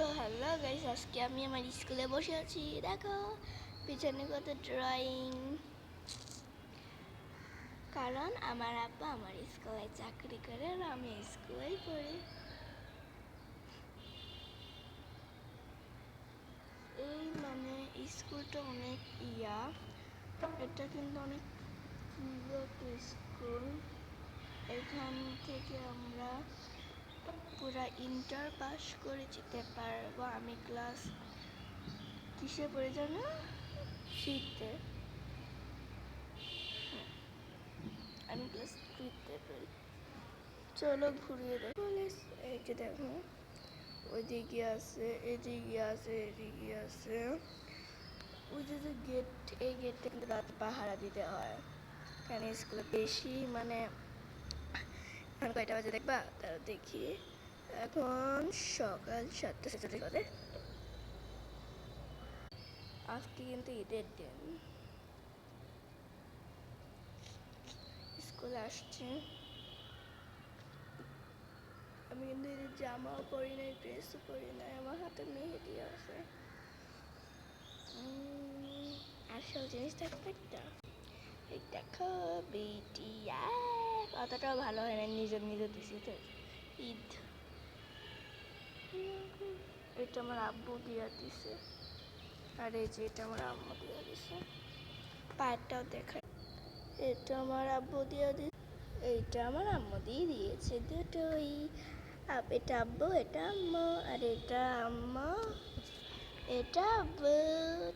So hello guys, আজকে আমি আমার স্কুলে বসে আছি। দেখো পিছনে কত ড্রয়িং, কারণ আমার আব্বা আমার স্কুলে চাকরি করে আর আমি স্কুলেই পড়ি। এই মানে স্কুলটা অনেক এটা কিন্তু অনেক স্কুল। এখান থেকে আমরা পুরা ইন্টার পাস করে যেতে পারবো। আমি ক্লাস কিসে পড়ে জানো? থ্রিতে। আমি ক্লাস থ্রিতে পড়ি। চলো ঘুরিয়ে দেখো। এই যে দেখো, ওইদিকে আছে, এদিকে আছে, এদিকে আছে। ওই যে গেট, এই গেটটা কিন্তু রাত পাহারা দিতে হয়। কারণ স্কুলে বেশি মানে এখন কয়টা বাজে দেখবা? তারা দেখি, এখন সকাল 7:46 বাজে। আজকে কিন্তু ঈদের দিন। স্কুলে আসছে, আমি কিন্তু ঈদের জামাও পরি নাই, ড্রেসও পরি নাই, আমার হাতে মেহেদি আছে। আসল জিনিস থাকবে একটা। এই দেখো বেটি, অতটাও ভালো হয় না, নিজের দিছি তো। ঈদ, এটা আমার আব্বু দিয়া দিছে, আর এই যে এটা আমার আম্মু দিয়া দিছে। পায়েরটাও দেখায়, এটা আমার আব্বু দিয়া দিছে, এইটা আমার আম্মু দিয়ে দিয়েছে। দুটোই, এটা আব্বু, এটা আম্মু, আর এটা আম্মু, এটা আব্বু।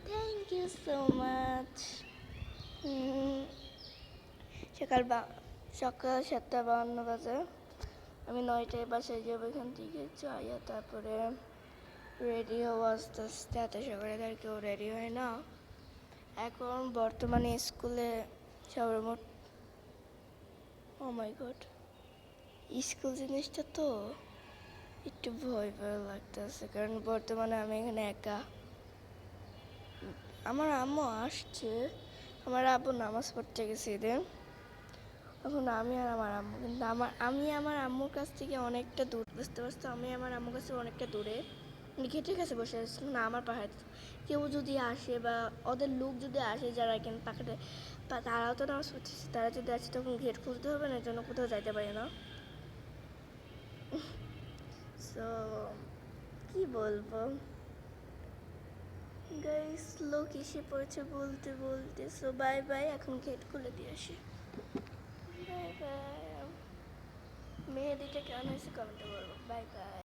Thank you so much. সকাল 7:52 বাজে। আমি 9টায় বাসায় যাবো এখান থেকে, যাইয়া তারপরে রেডি হবো আস্তে আস্তে। এত সকালে আর কেউ রেডি হয় না এখন বর্তমানে স্কুলে। সর্বমোট, ও মাই গড, স্কুল জিনিসটা তো একটু ভয় ভয় লাগতেছে, কারণ বর্তমানে আমি এখানে একা। আমার আম্মু আসছে, আমার আব্বু নামাজ পড়তে গেছে এদের। এখন আমি আর আমার আম্মু, কিন্তু আমি আমার আম্মুর কাছ থেকে অনেকটা দূর, বুঝতে পারছো? আমি আমার আম্মুর কাছে অনেকটা দূরে, গেটের কাছে বসে আছি না, আমার পাহাড়। কেউ যদি আসে বা ওদের লোক যদি আসে যারা কিন্তু পাখাতে, তারাও তো নামাজ পড়তেছে, তারা যদি আসে তখন গেট খুলতে হবে না, জন্য কোথাও যাইতে পারে না। সো কি বলবো গাইস, লোক এসে পড়েছে বলতে বলতে। সো বাই বাই, এখন গেট খুলে দিয়ে আসি। Bye bye. মেহেদিটা কেমন হয়েছে কমেন্টে বলবো। Bye bye.